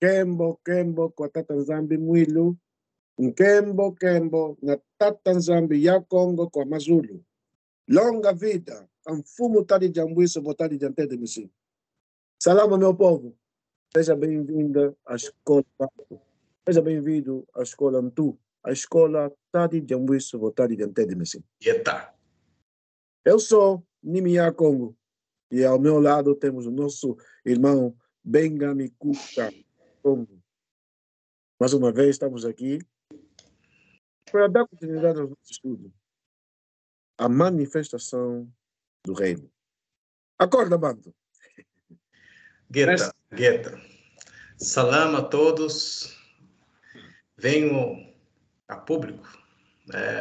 Kembo, Kembo, kwa tata Nzambi Mwilu, Nkembo, Kembo, na tata Nzambi ya Congo kwa Mazulu. Longa vida, Mfumo Tadi Jambuíso, Botadi Jante de Missi. Salama, meu povo. Seja bem-vinda à escola. Seja bem-vindo à escola Mtu, a escola Tadi Jambuíso, Botadi Jante de Missi. Eita. Eu sou Nimia Congo e ao meu lado temos o nosso irmão Bengami Kuka Congo. Mais uma vez estamos aqui para dar continuidade ao nosso estudo. A manifestação do reino. Acorda, bando. Guetta. Salam a todos. Venho a público,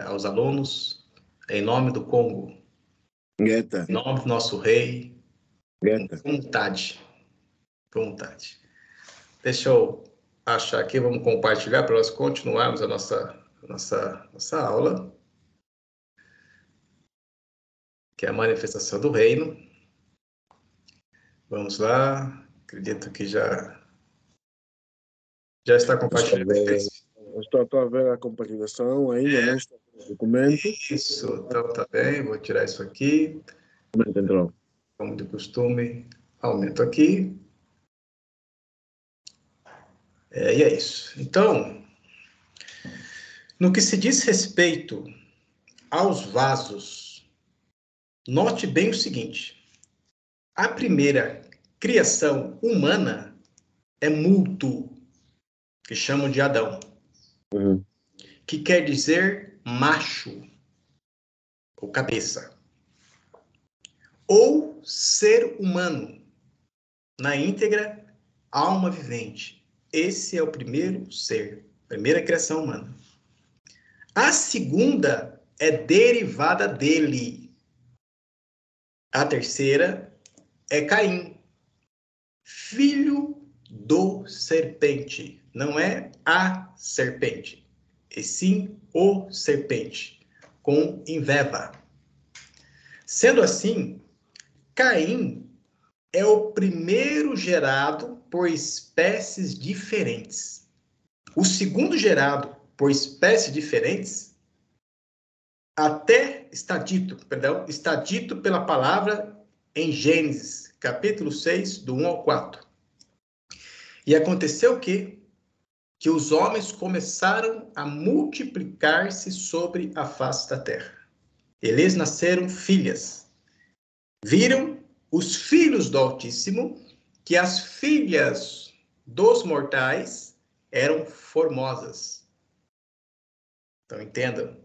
aos alunos, em nome do Congo. Guetta. Em nome do nosso rei. Guetta. Vontade. Deixa eu achar aqui, vamos compartilhar para nós continuarmos a nossa aula, que é a manifestação do reino. Vamos lá, acredito que já está compartilhado. Estou a ver a compartilhação, ainda não está no documento. Isso, então tá bem, vou tirar isso aqui. Entrou. Como de costume, aumento aqui. E é isso. Então, no que se diz respeito aos vasos, note bem o seguinte: a primeira criação humana é multo, que chamam de Adão, que quer dizer macho, ou cabeça, ou ser humano, na íntegra, alma vivente. Esse é o primeiro ser, primeira criação humana. A segunda é derivada dele. A terceira é Caim, filho do serpente. Não é a serpente, e sim o serpente, com inveva. Sendo assim, Caim é o primeiro gerado por espécies diferentes. O segundo gerado por espécies diferentes está dito pela palavra em Gênesis, capítulo 6, do 1 ao 4. E aconteceu que os homens começaram a multiplicar-se sobre a face da terra. Eles nasceram filhas. Viram os filhos do Altíssimo que as filhas dos mortais eram formosas. Então, entendam.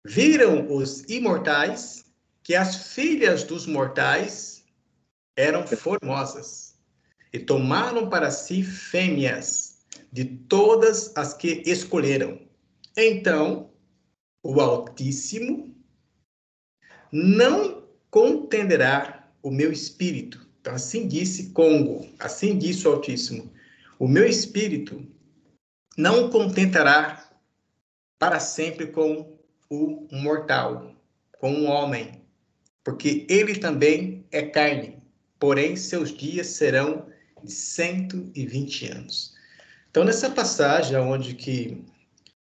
Viram os imortais que as filhas dos mortais eram formosas e tomaram para si fêmeas de todas as que escolheram. Então, o Altíssimo não contenderá o meu espírito. Então, assim disse Congo, assim disse o Altíssimo: o meu espírito não contentará para sempre com o mortal, com o homem, porque ele também é carne, porém seus dias serão de 120 anos. Então, nessa passagem onde que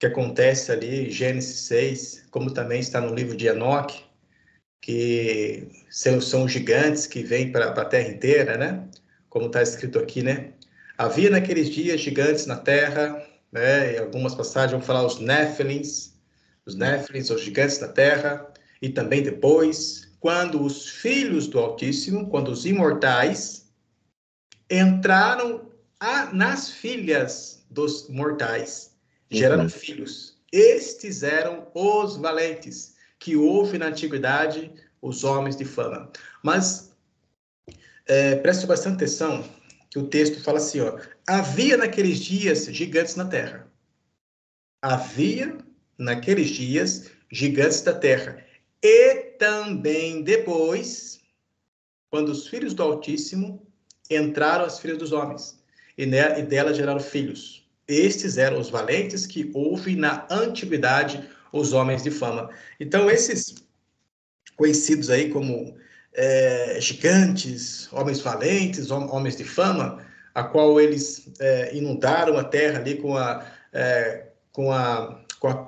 acontece ali, Gênesis 6, como também está no livro de Enoque, que são gigantes que vêm para a terra inteira, né? Como está escrito aqui, né? Havia naqueles dias gigantes na terra, né? Em algumas passagens vão falar os Néfilins, os gigantes da terra, e também depois, quando os filhos do Altíssimo, quando os imortais entraram nas filhas dos mortais, geraram filhos. Estes eram os valentes, que houve na antiguidade os homens de fama. Mas preste bastante atenção que o texto fala assim, ó: havia naqueles dias gigantes na terra. Havia naqueles dias gigantes da terra. E também depois, quando os filhos do Altíssimo entraram as filhas dos homens, e delas geraram filhos. Estes eram os valentes que houve na antiguidade os homens de fama. Então, esses conhecidos aí como gigantes, homens valentes, homens de fama, a qual eles inundaram a terra ali com a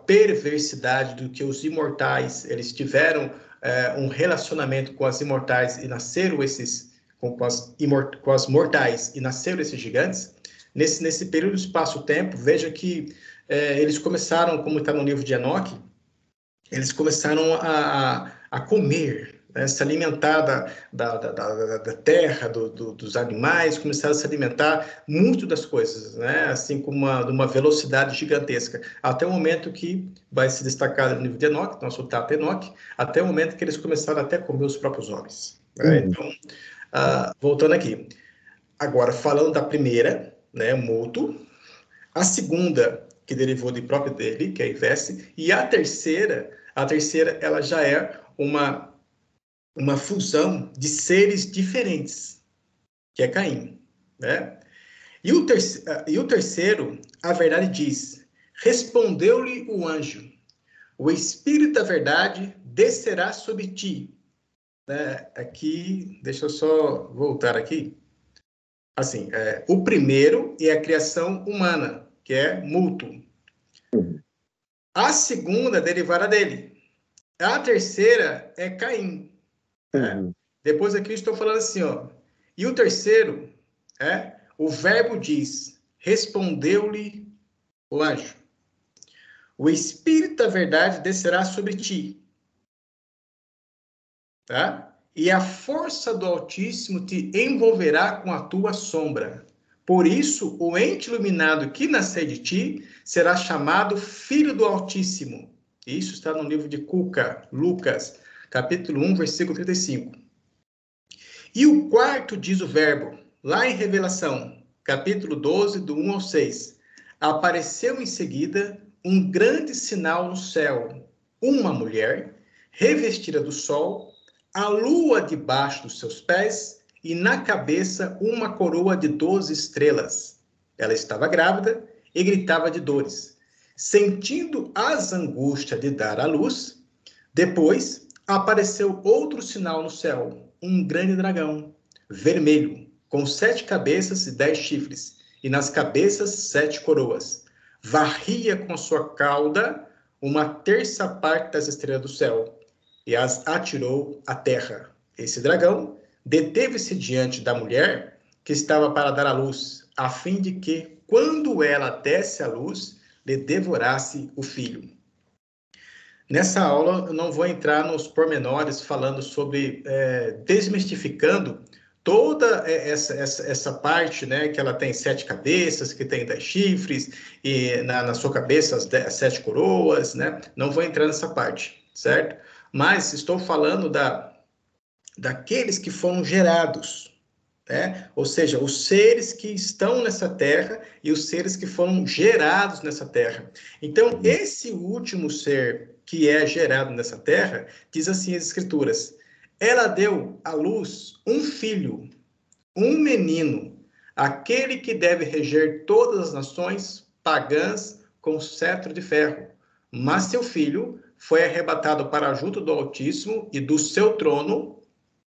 perversidade do que os imortais, eles tiveram um relacionamento com as imortais e nasceram com as mortais e nasceram esses gigantes. Nesse período de espaço-tempo, veja que eles começaram, como está no livro de Enoque, eles começaram a comer, né, se alimentar da terra, dos animais, começaram a se alimentar muito das coisas, né, assim como de uma velocidade gigantesca, até o momento que vai se destacar no livro de Enoque, nosso Tata Enoque, até o momento que eles começaram até a comer os próprios homens. Né? Então, voltando aqui. Agora, falando da primeira, né, Muto, a segunda, que derivou de próprio dele, que é a Ivesse, e a terceira, ela já é uma fusão de seres diferentes, que é Caim, né? E o terceiro, a verdade diz, respondeu-lhe o anjo, o Espírito da verdade descerá sobre ti. Né? Aqui, deixa eu só voltar aqui. Assim, o primeiro é a criação humana, que é mútuo. A segunda derivará dele. A terceira é Caim. Né? Depois aqui eu estou falando assim, ó. E o terceiro, o verbo diz, respondeu-lhe o anjo. O Espírito da verdade descerá sobre ti. Tá? E a força do Altíssimo te envolverá com a tua sombra. Por isso, o ente iluminado que nascer de ti será chamado Filho do Altíssimo. Isso está no livro de Cuca, Lucas, capítulo 1, versículo 35. E o quarto diz o verbo, lá em Revelação, capítulo 12, do 1 ao 6. Apareceu em seguida um grande sinal no céu, uma mulher revestida do sol, a lua debaixo dos seus pés e na cabeça uma coroa de 12 estrelas. Ela estava grávida e gritava de dores, sentindo as angústias de dar à luz. Depois apareceu outro sinal no céu, um grande dragão, vermelho, com 7 cabeças e 10 chifres, e nas cabeças 7 coroas. Varria com sua cauda uma terça parte das estrelas do céu, e as atirou à terra. Esse dragão deteve-se diante da mulher que estava para dar à luz, a fim de que, quando ela desse à luz, lhe devorasse o filho. Nessa aula, eu não vou entrar nos pormenores falando sobre desmistificando toda essa parte, né, que ela tem 7 cabeças, que tem 10 chifres, e na sua cabeça as 7 coroas, né? Não vou entrar nessa parte, certo? Mas estou falando daqueles que foram gerados, né? Ou seja, os seres que estão nessa terra e os seres que foram gerados nessa terra. Então, esse último ser que é gerado nessa terra, diz assim as Escrituras, ela deu à luz um filho, um menino, aquele que deve reger todas as nações pagãs com cetro de ferro. Mas seu filho foi arrebatado para junto do Altíssimo e do seu trono.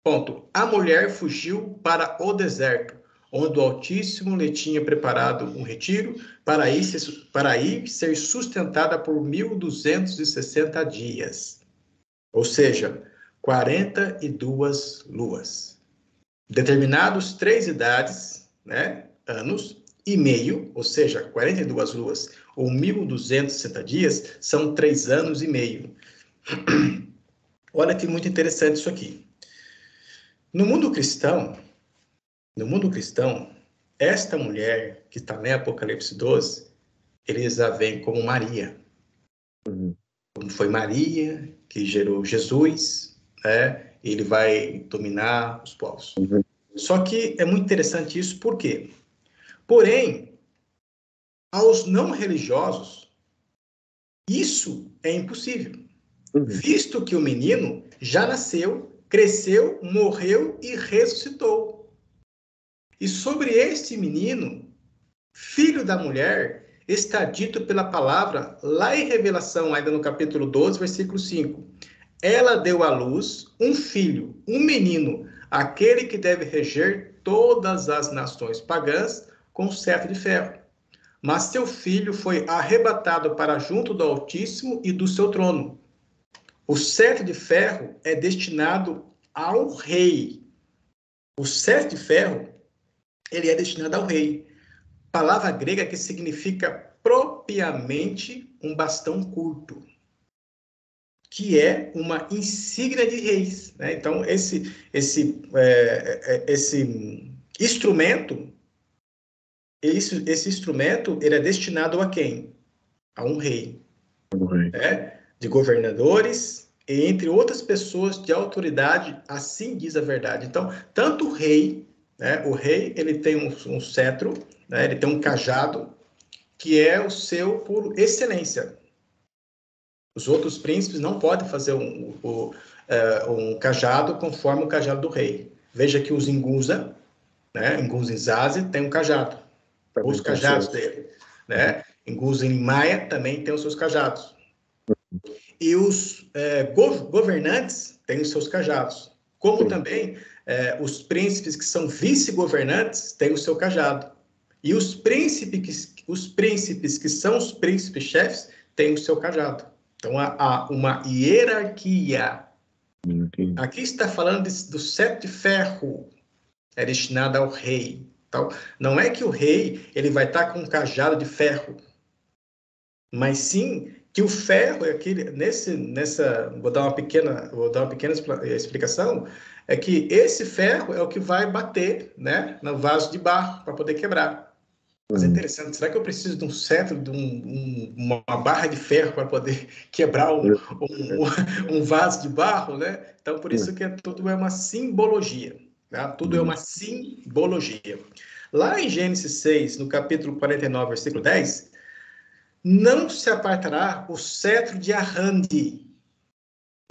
Ponto. A mulher fugiu para o deserto, onde o Altíssimo lhe tinha preparado um retiro para ir ser sustentada por 1.260 dias. Ou seja, 42 luas. Determinados 3 idades, né, anos e meio, ou seja, 42 luas ou 1.260 dias, são 3 anos e meio. Olha que muito interessante isso aqui. No mundo cristão, esta mulher que está em Apocalipse 12, eles a veem como Maria. Como foi Maria que gerou Jesus, né? Ele vai dominar os povos. Só que é muito interessante isso, por quê? Porém, aos não religiosos, isso é impossível. Visto que o menino já nasceu, cresceu, morreu e ressuscitou. E sobre este menino, filho da mulher, está dito pela palavra, lá em Revelação, ainda no capítulo 12, versículo 5. Ela deu à luz um filho, um menino, aquele que deve reger todas as nações pagãs com o cetro de ferro. Mas seu filho foi arrebatado para junto do Altíssimo e do seu trono. O cetro de ferro é destinado ao rei. O cetro de ferro, ele é destinado ao rei. Palavra grega que significa propriamente um bastão curto, que é uma insígnia de reis, né? Então, esse instrumento, esse instrumento, ele é destinado a quem? A um rei, né? De governadores, e entre outras pessoas de autoridade, assim diz a verdade. Então, tanto o rei, né? O rei, ele tem um cetro, né? Ele tem um cajado, que é o seu por excelência. Os outros príncipes não podem fazer um cajado conforme o cajado do rei. Veja que os Inguza, né? Inguza Zazi tem um cajado, os cajados dele, né? Inguza Maia também tem os seus cajados. E os governantes têm os seus cajados. Como também os príncipes que são vice-governantes têm o seu cajado. E os príncipes que são os príncipes-chefes têm o seu cajado. Então, há uma hierarquia. Aqui está falando do cetro de ferro, é destinado ao rei. Então, não é que o rei ele vai estar com um cajado de ferro, mas sim que o ferro é aquele, vou dar uma pequena explicação, é que esse ferro é o que vai bater, né, no vaso de barro para poder quebrar. Mas é interessante, será que eu preciso de um cetro, de uma barra de ferro para poder quebrar um vaso de barro, né? Então, por isso que tudo é uma simbologia, tá? Tudo é uma simbologia. Lá em Gênesis 6, no capítulo 49, versículo 10, não se apartará o cetro de Arrande,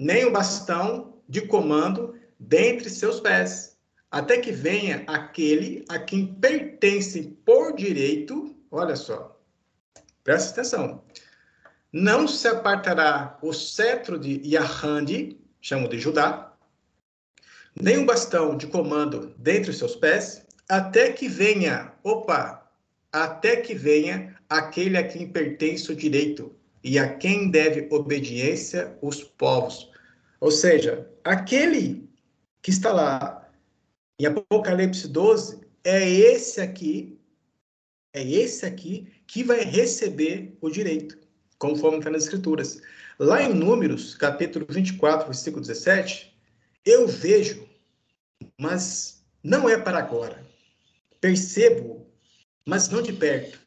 nem o bastão de comando dentre seus pés, até que venha aquele a quem pertence por direito, olha só, presta atenção, não se apartará o cetro de Yarrande, chamo de Judá, nem o bastão de comando dentre os seus pés, até que venha aquele a quem pertence o direito e a quem deve obediência os povos. Ou seja, aquele que está lá em Apocalipse 12, é esse aqui que vai receber o direito, conforme está nas Escrituras. Lá em Números, capítulo 24, versículo 17, eu vejo, mas não é para agora. Percebo, mas não de perto.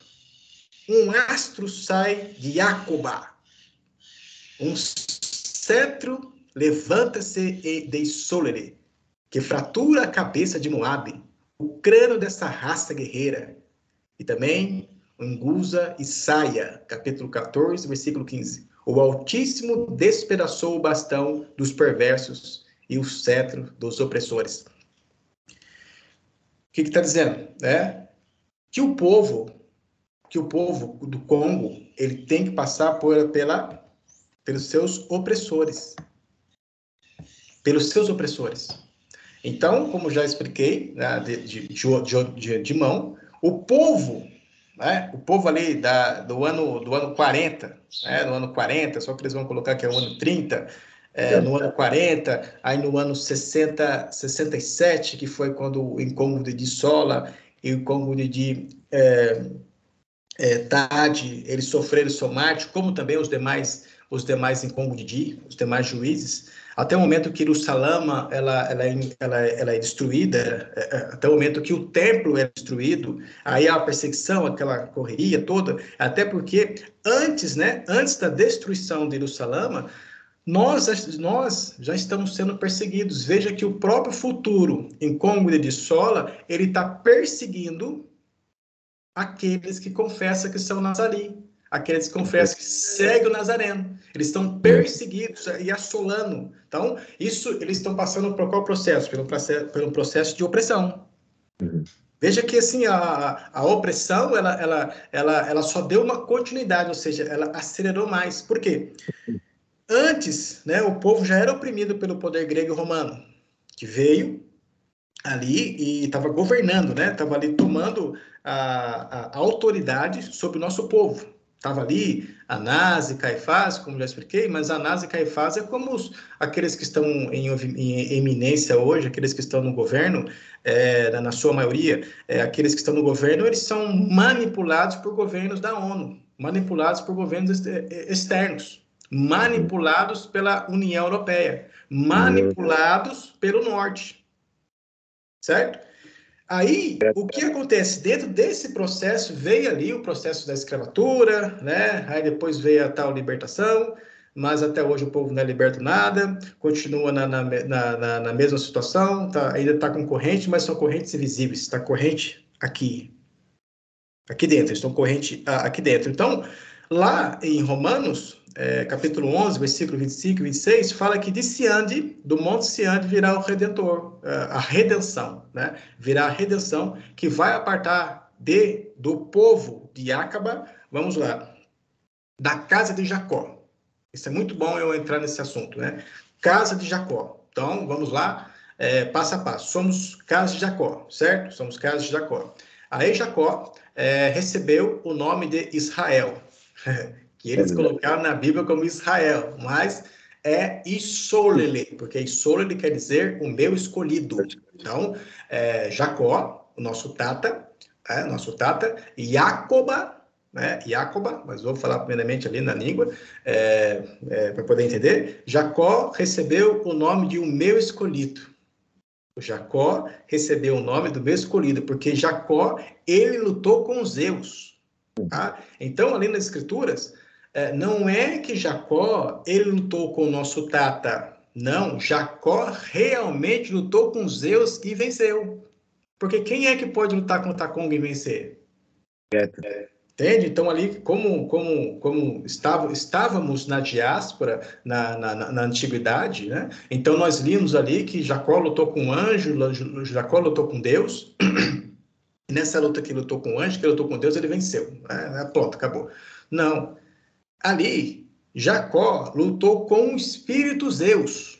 Um astro sai de Jacobá. Um cetro levanta-se e dessolere, que fratura a cabeça de Moabe, o crânio dessa raça guerreira. E também o Inguza e Saia, capítulo 14, versículo 15. O Altíssimo despedaçou o bastão dos perversos e o cetro dos opressores. O que está dizendo? Que o povo do Congo, ele tem que passar pelos seus opressores. Pelos seus opressores. Então, como já expliquei, né, de mão, o povo ali do ano 40, né, no ano 40, só que eles vão colocar que é o ano 30, no ano 40, aí no ano 67, que foi quando o incômodo de Sola e o incômodo de Tade, eles sofreram somático, como também os demais incômodos os demais juízes, até o momento que Jerusalém ela é destruída, até o momento que o templo é destruído, aí há a perseguição, aquela correria toda, até porque antes da destruição de Jerusalém, nós já estamos sendo perseguidos. Veja que o próprio futuro incômodo de Sola, ele está perseguindo aqueles que confessam que são Nazari, aqueles que confessam que seguem o Nazareno. Eles estão perseguidos e assolando. Então, eles estão passando por qual processo? Pelo processo de opressão. Veja que assim, a opressão, ela só deu uma continuidade, ou seja, ela acelerou mais. Por quê? Antes, o povo já era oprimido pelo poder grego e romano, que veio ali e estava governando, né? Estava ali tomando a autoridade sobre o nosso povo. Estava ali Anás e Caifás, como já expliquei, mas Anás e Caifás é como aqueles que estão em eminência hoje, aqueles que estão no governo, na sua maioria, aqueles que estão no governo, eles são manipulados por governos da ONU, manipulados por governos externos, manipulados pela União Europeia, manipulados pelo Norte. Certo? Aí, o que acontece? Dentro desse processo, veio ali o processo da escravatura, né? Aí depois veio a tal libertação, mas até hoje o povo não é liberto nada, continua na mesma situação, ainda está com corrente, mas são correntes invisíveis, está corrente aqui dentro, estão corrente aqui dentro. Então, lá em Romanos, capítulo 11, versículo 25 e 26, fala que de Siande, do monte Siande, virá o Redentor, a redenção, né? Virá a redenção que vai apartar do povo de Acaba, vamos lá, da casa de Jacó. Isso é muito bom eu entrar nesse assunto, né? Casa de Jacó. Então, vamos lá, passo a passo. Somos casa de Jacó, certo? Somos casa de Jacó. Aí Jacó recebeu o nome de Israel, que eles colocaram na Bíblia como Israel, mas é Isolele, porque Isolele quer dizer o meu escolhido. Então, Jacó, o nosso tata, Jacoba, né? Jacoba, mas vou falar primeiramente ali na língua, para poder entender. Jacó recebeu o nome de o meu escolhido. Jacó recebeu o nome do meu escolhido, porque Jacó, ele lutou com Zeus. Tá? Então, ali nas escrituras, não é que Jacó, ele lutou com o nosso tata. Não, Jacó realmente lutou com Zeus e venceu. Porque quem é que pode lutar contra Congo e vencer? Entende? Então, ali, como estávamos na diáspora, na antiguidade, né? Então, nós vimos ali que Jacó lutou com o anjo, Jacó lutou com Deus, e nessa luta que lutou com o anjo, que lutou com Deus, ele venceu. Pronto, acabou. Não. Ali, Jacó lutou com o espírito Zeus,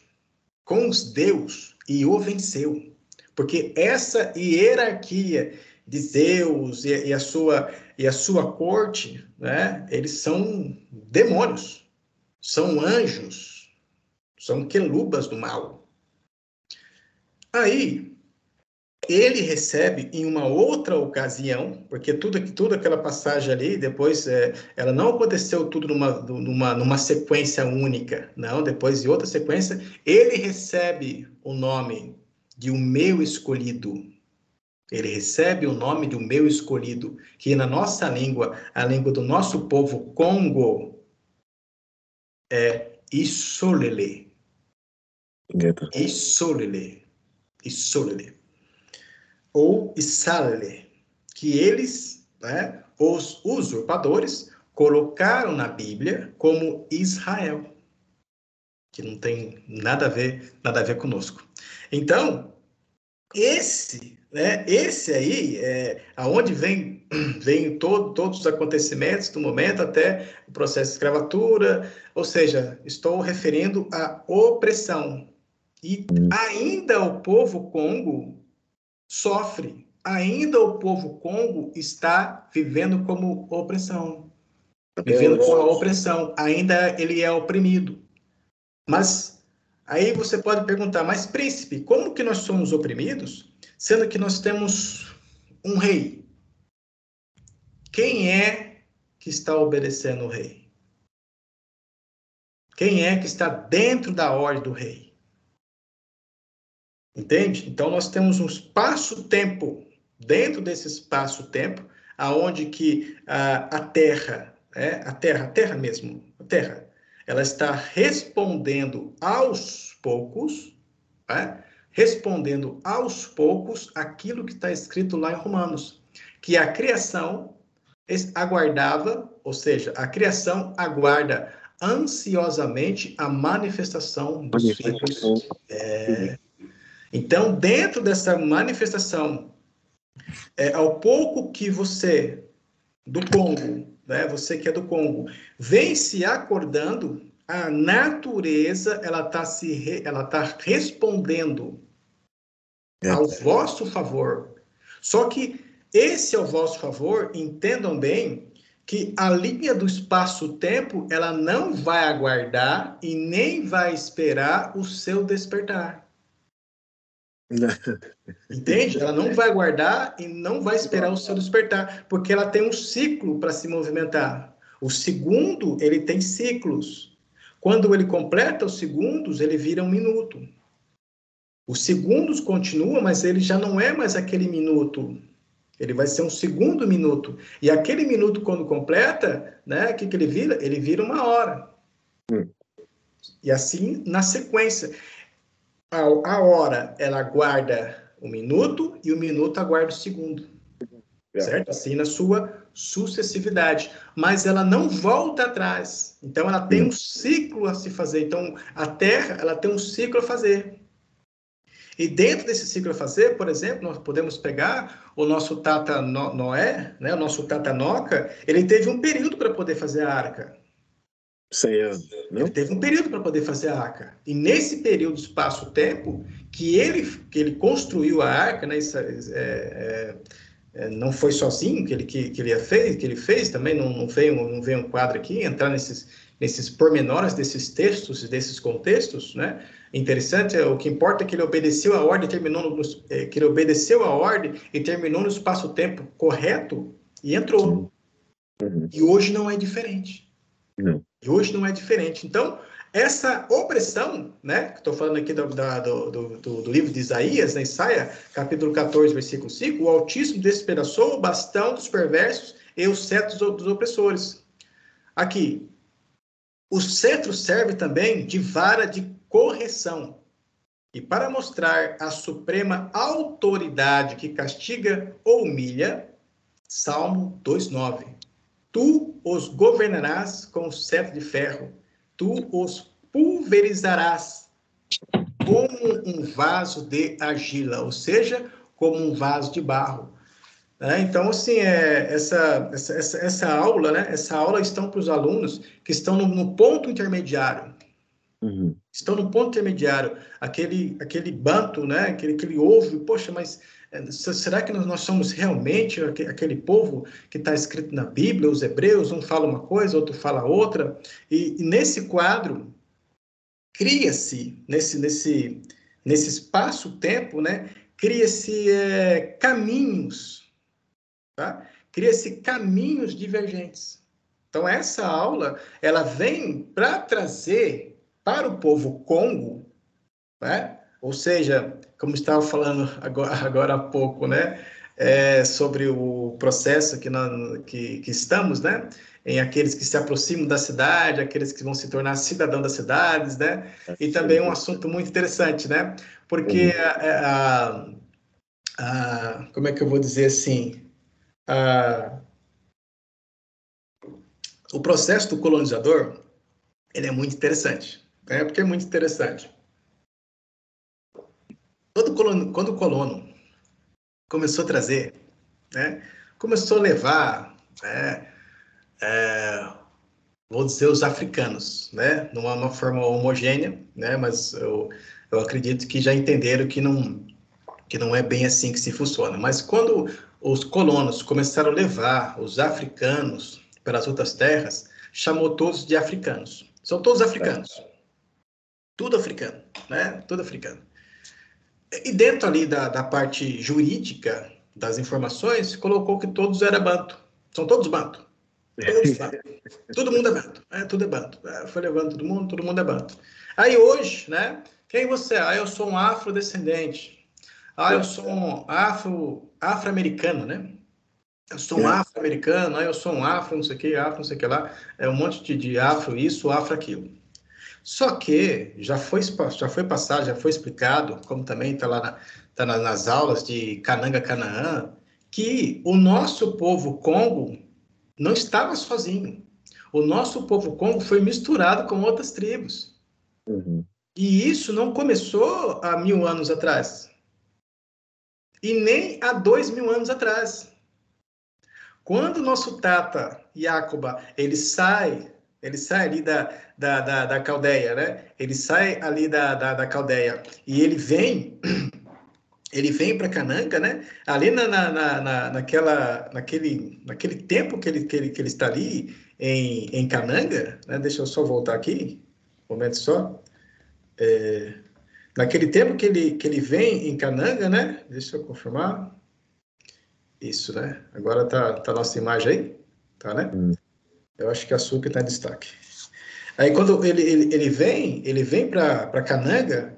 com os Deus, e o venceu. Porque essa hierarquia de Zeus e a sua corte, né, eles são demônios, são anjos, são quelubas do mal. Aí, ele recebe em uma outra ocasião, porque tudo aquela passagem ali, depois ela não aconteceu tudo numa sequência única, não, depois de outra sequência, ele recebe o nome de o meu escolhido. Ele recebe o nome de o meu escolhido, que na nossa língua, a língua do nosso povo Congo, é Isolele. Isolele. Isolele. Ou Isale, que eles, né, os usurpadores, colocaram na Bíblia como Israel, que não tem nada a ver conosco. Então, esse aí aonde vem todos os acontecimentos do momento até o processo de escravatura, ou seja, estou referindo à opressão. E ainda o povo Congo sofre. Ainda o povo Congo está vivendo como opressão, vivendo com a opressão. Ainda ele é oprimido. Mas aí você pode perguntar, mas príncipe, como que nós somos oprimidos, sendo que nós temos um rei? Quem é que está obedecendo o rei? Quem é que está dentro da ordem do rei? Entende? Então nós temos um espaço-tempo, dentro desse espaço-tempo, aonde que a terra, a terra mesmo, a terra, ela está respondendo aos poucos, respondendo aos poucos aquilo que está escrito lá em Romanos, que a criação aguardava, ou seja, a criação aguarda ansiosamente a manifestação dos filhos. Então, dentro dessa manifestação, ao pouco que você, do Congo, né, você que é do Congo, vem se acordando, a natureza ela está respondendo ao vosso favor. Só que esse ao vosso favor, entendam bem que a linha do espaço-tempo, ela não vai aguardar e nem vai esperar o seu despertar. Entende? Ela não vai aguardar e não vai esperar o seu despertar, porque ela tem um ciclo para se movimentar. O segundo, ele tem ciclos. Quando ele completa os segundos, ele vira um minuto. Os segundos continuam, mas ele já não é mais aquele minuto. Ele vai ser um segundo minuto. E aquele minuto, quando completa, né, o que ele vira? Ele vira uma hora. E assim, na sequência. A hora, ela aguarda o minuto e o minuto aguarda o segundo. Certo? Assim, na sua sucessividade. Mas ela não volta atrás. Então, ela tem um ciclo a se fazer. Então, a Terra, ela tem um ciclo a fazer. E dentro desse ciclo a fazer, por exemplo, nós podemos pegar o nosso Tata Noé, né? O nosso Tata Noca, ele teve um período para poder fazer a arca. 100 anos, não? Ele teve um período para poder fazer a arca. E nesse período, espaço-tempo, que ele construiu a arca, né? Não foi sozinho que ele fez também, não veio um quadro aqui, entrar nesses pormenores desses textos e desses contextos, né? Interessante, o que importa é que ele obedeceu a ordem, e terminou no espaço-tempo correto e entrou. E hoje não é diferente. Não. E hoje não é diferente. Então, essa opressão, né, que estou falando aqui do livro de Isaías, né, Isaías, capítulo 14, versículo 5, o Altíssimo despedaçou o bastão dos perversos e os cetros dos opressores. Aqui, o cetro serve também de vara de correção. E para mostrar a suprema autoridade que castiga ou humilha, Salmo 2:9. Tu os governarás com o cetro de ferro, tu os pulverizarás como um vaso de argila, ou seja, como um vaso de barro. Então, assim, essa aula, né? Essa aula estão para os alunos que estão no ponto intermediário. Estão no ponto intermediário, aquele banto, né? Aquele ovo, poxa, mas será que nós somos realmente aquele povo que está escrito na Bíblia, os hebreus, um fala uma coisa, outro fala outra, e nesse quadro, cria-se, nesse espaço-tempo, né? Cria-se caminhos, tá? Cria-se caminhos divergentes. Então, essa aula, ela vem para trazer para o povo Congo, né? Ou seja, como estava falando agora há pouco, né? Sobre o processo que estamos, né? Em aqueles que se aproximam da cidade, aqueles que vão se tornar cidadãos das cidades, né? E também um assunto muito interessante, né? Porque como é que eu vou dizer assim? O processo do colonizador, ele é muito interessante, né? Porque é muito interessante. Quando o colono começou a trazer, né? Começou a levar, né? Vou dizer os africanos, né? Numa forma homogênea, né? Mas eu acredito que já entenderam que não é bem assim que se funciona. Mas quando os colonos começaram a levar os africanos pelas outras terras, chamou todos de africanos. São todos africanos. Tudo africano, né? Tudo africano. E dentro ali da parte jurídica das informações, colocou que todos eram banto. São todos banto. Todos banto. Todo mundo é banto. Tudo é banto. Foi levando todo mundo é banto. Aí hoje, né? Quem você é? Eu sou um afrodescendente. Eu sou um afro-americano, né? Eu sou um afro-americano, eu sou um afro, não sei o que lá. Um monte de afro isso, afro aquilo. Só que já foi passado, já foi explicado, como também está lá nas aulas de Kananga Canaã, que o nosso povo Congo não estava sozinho. O nosso povo Congo foi misturado com outras tribos. E isso não começou há 1000 anos atrás. E nem há 2000 anos atrás. Quando o nosso Tata Yacoba, ele sai ali da caldeia, né? Ele sai ali da caldeia e ele vem ele vem para Cananga, né? Ali naquele tempo que ele está ali em Cananga, né? Deixa eu só voltar aqui, um momento só. Naquele tempo que ele vem em Cananga, né? Deixa eu confirmar. Isso, né? Agora tá a nossa imagem aí, tá, né? Eu acho que a sua que está em destaque. Aí quando ele vem para Cananga,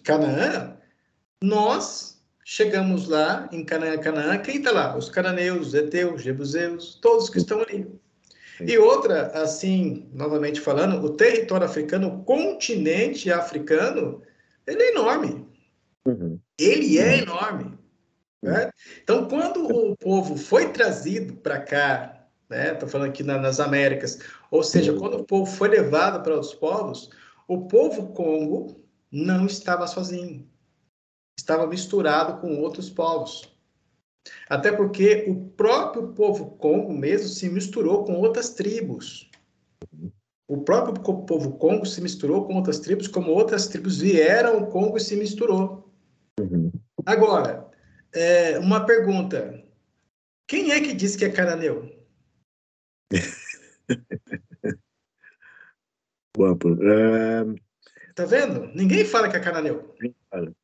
Canaã, nós chegamos lá em Canaã, quem está lá? Os cananeus, os heteus, jebuseus, todos que estão ali. E outra, assim, novamente falando, o território africano, o continente africano, ele é enorme. Ele é enorme. Né? Então, quando o povo foi trazido para cá, né? Estou falando aqui nas Américas, ou seja, quando o povo foi levado para os povos, o povo Congo não estava sozinho, estava misturado com outros povos. Até porque o próprio povo Congo mesmo se misturou com outras tribos. O próprio povo Congo se misturou com outras tribos, como outras tribos vieram ao Congo e se misturou. Agora, uma pergunta. Quem é que diz que é cananeu? Tá vendo? Ninguém fala que é cananeu.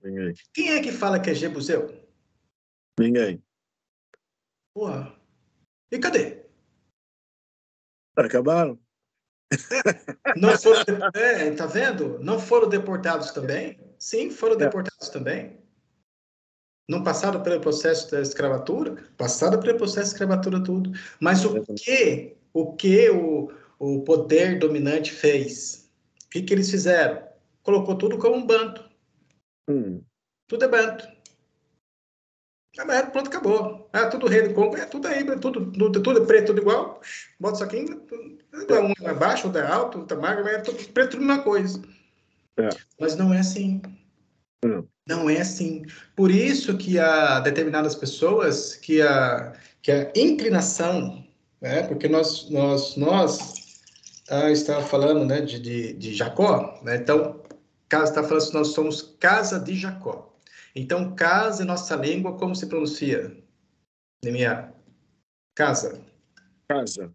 Ninguém. Quem é que fala que é jebuseu? Ninguém. Porra. E cadê? Acabaram? Não foram, tá vendo? Não foram deportados também? Sim, foram deportados também. Não passaram pelo processo da escravatura? Passaram pelo processo de escravatura tudo. Mas o que o poder dominante fez? O que eles fizeram? Colocou tudo como um banto. Tudo é banto. Pronto, acabou. Tudo rei do Congo, tudo aí, tudo preto, tudo igual. Bota isso aqui, um é baixo, outro é alto, outro é magro, é tudo preto, tudo uma coisa. Mas não é assim. Não é assim. Por isso que há determinadas pessoas que a inclinação, né? Porque nós estava falando, né, de Jacó, né? Então, está falando que nós somos casa de Jacó. Então, casa em nossa língua, como se pronuncia? Minha casa. Casa.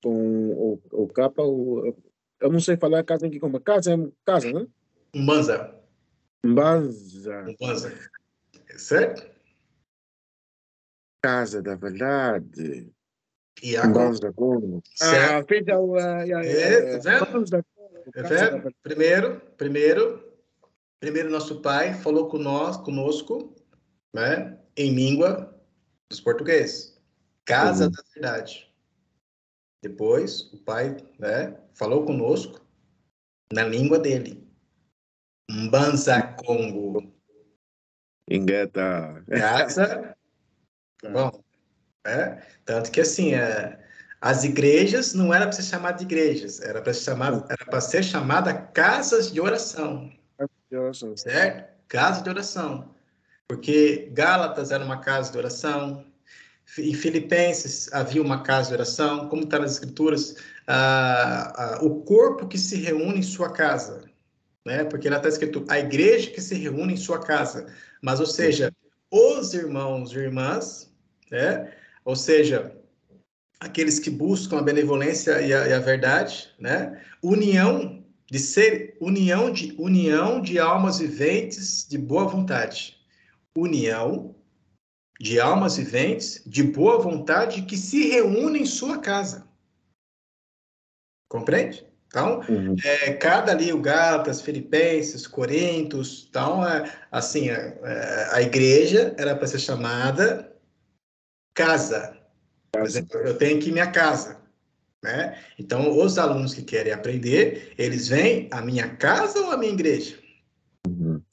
Com o capa, eu não sei falar casa aqui como casa, é casa, né? Umbanza. Mbanza. Certo? Casa da verdade. Iaco. Mbanza como? Certo. Feita o... Tá vendo? Mbanza como? Casa da verdade. Primeiro nosso pai falou conosco, né, em língua dos portugueses. Casa da verdade. Depois, o pai, né, falou conosco na língua dele. Mbanza Congo. Ingeta. Casa. Bom, tanto que assim, as igrejas não era para ser chamada de igrejas, era para ser chamada casas de oração. Certo? Casa de oração. Porque Gálatas era uma casa de oração, em Filipenses havia uma casa de oração, como está nas Escrituras, o corpo que se reúne em sua casa, né? Porque lá está escrito a igreja que se reúne em sua casa, mas, ou seja, os irmãos e irmãs, né? Ou seja, aqueles que buscam a benevolência e a verdade, né? União de almas viventes de boa vontade. União de almas viventes de boa vontade que se reúnem em sua casa. Compreende? Então, cada ali, o Gálatas, Filipenses, Coríntios, então, assim, a igreja era para ser chamada casa. Por exemplo, eu tenho aqui minha casa, né? Então, os alunos que querem aprender, eles vêm à minha casa ou à minha igreja?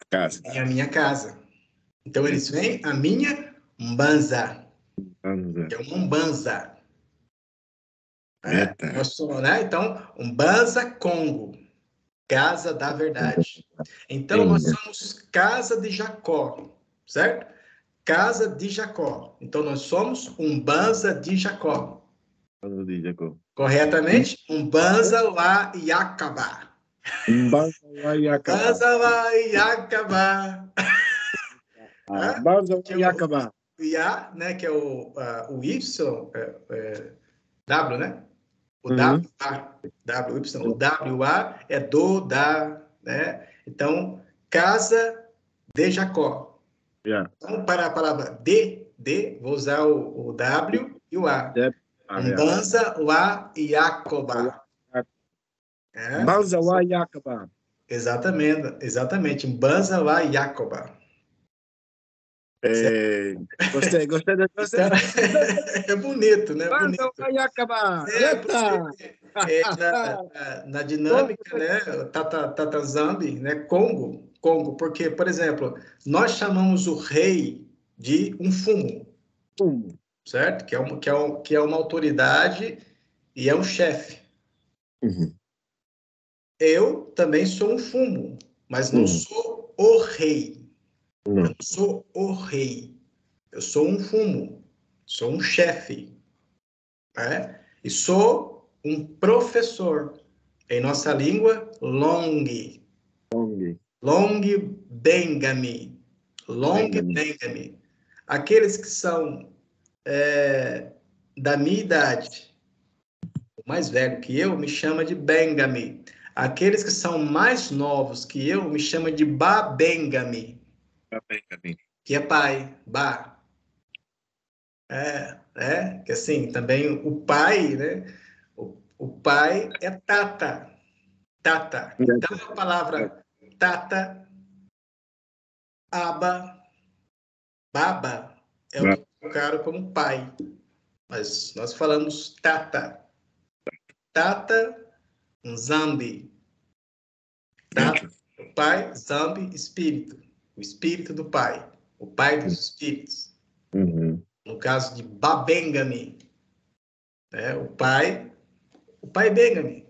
Casa. É a minha casa. Então, eles vêm à minha Mbanza. Que é uma Umbanza. Né? Então, Umbanza Congo, Casa da Verdade. Então, nós somos Casa de Jacó, certo? Casa de Jacó. Então, nós somos Umbanza de Jacó. Corretamente? Umbanza lá Iacabá. Umbanza lá Iacabá. Umbanza lá Iacabá. Mbanza que wa é Yakaba. o IA, né, que é o Y, W, né? O Uhum. W, Y, o WA é do, da, né? Então, casa de Jacó. Yeah. Então, para a palavra vou usar o W e o A. Yeah. Yeah. Mbanza wa Yakoba. É? Mbanza wa Yakaba. Exatamente. Mbanza wa Yakoba. Gostei. Então, é bonito, né? Mbanza Bonito. wa Yakaba. Eita! Porque na dinâmica, né? Tata Zambi, né? Congo, porque, por exemplo, nós chamamos o rei de um fumo, certo? Que é uma autoridade e é um chefe. Uhum. Eu também sou um fumo, mas não Uhum. sou o rei. Eu Não. não sou o rei. Eu sou um fumo, sou um chefe, né? E sou um professor. Em nossa língua, long Bengami. Long Bengami. Aqueles que são da minha idade, o mais velho que eu, me chama de Bengami. Aqueles que são mais novos que eu, me chama de Babengami, que é pai, Ba. Que assim, também o pai, né? O pai é Tata. Tata. Então, a palavra Tata, Aba, Baba é o que colocaram como pai, mas nós falamos Tata. Tata, Zambi. Tata, o pai, Zambi, espírito. O espírito do pai. O pai dos espíritos. Uhum. No caso de Babengami, né? O pai Bengami.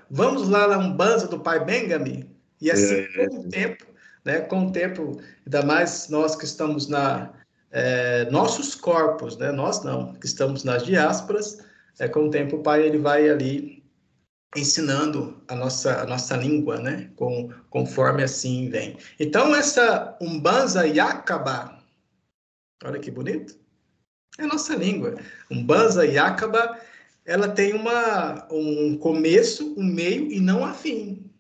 Vamos lá na Umbanda do pai Bengami. E assim, com o tempo, né? Com o tempo, ainda mais nós que estamos nossos corpos, né? Nós não, que estamos nas diásporas, com o tempo o pai ele vai ali ensinando a nossa língua, né? Conforme assim vem. Então essa Umbanda Yakaba, olha que bonito, é a nossa língua. Umbanda Yakaba, ela tem um começo, um meio e não a fim.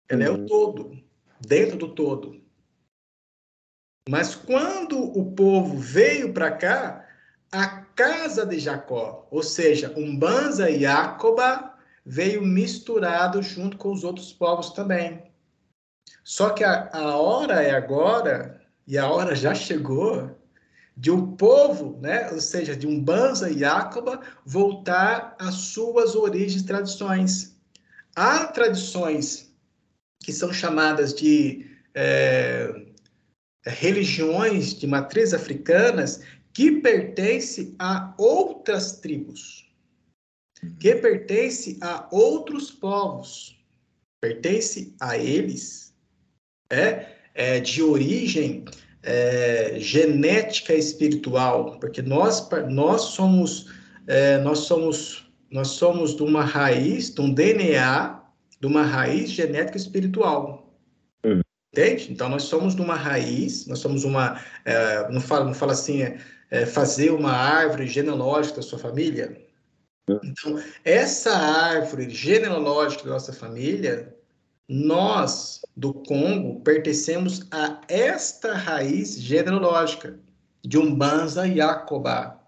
Ela é o todo, dentro do todo. Mas quando o povo veio para cá, a casa de Jacó, ou seja, Umbanda e Yacoba, veio misturado junto com os outros povos também. Só que a hora é agora, e a hora já chegou, de um povo, né, ou seja, de Umbanda e Yacoba, voltar às suas origens e tradições. Há tradições que são chamadas de religiões de matriz africanas que pertencem a outras tribos, que pertencem a outros povos, pertence a eles, de origem genética espiritual, porque nós somos de uma raiz, de um DNA, de uma raiz genética espiritual. Entende? Então, nós somos de uma raiz, nós somos não fala assim, fazer uma árvore genealógica da sua família. Então, essa árvore genealógica da nossa família, nós, do Congo, pertencemos a esta raiz genealógica de Umbanda e Yacoba.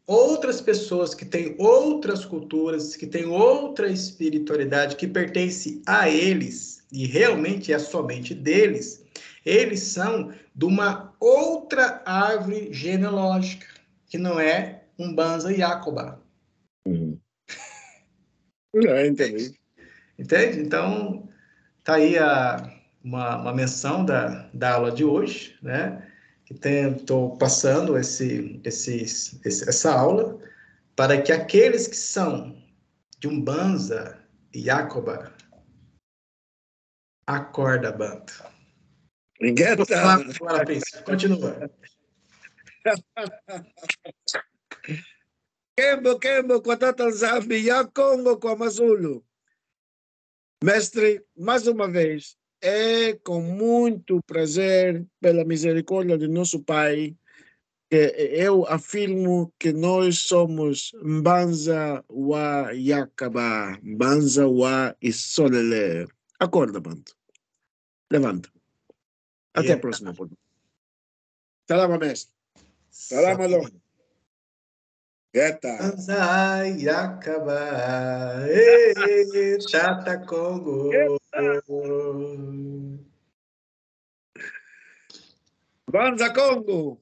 Outras pessoas que têm outras culturas, que têm outra espiritualidade, que pertence a eles, e realmente é somente deles, eles são de uma outra árvore genealógica, que não é Umbanda e Yacoba. Entendi. Entende? Então, tá aí uma menção da aula de hoje, né? Estou passando essa aula para que aqueles que são de Umbanda e Yacoba, acorda, bando. Agora, príncipe, continua. Kembo, com a Tata Zambi, e a Congo com a Mazulu. Mestre, mais uma vez, é com muito prazer, pela misericórdia de nosso Pai, que eu afirmo que nós somos Mbanza wa Yakaba, Mbanza wa Isolele. Acorda, bando. Levanta. Até a próxima. Salam, mestre. Salam, alô. Eita. Banzai acabar. Chata Congo. Banza Congo.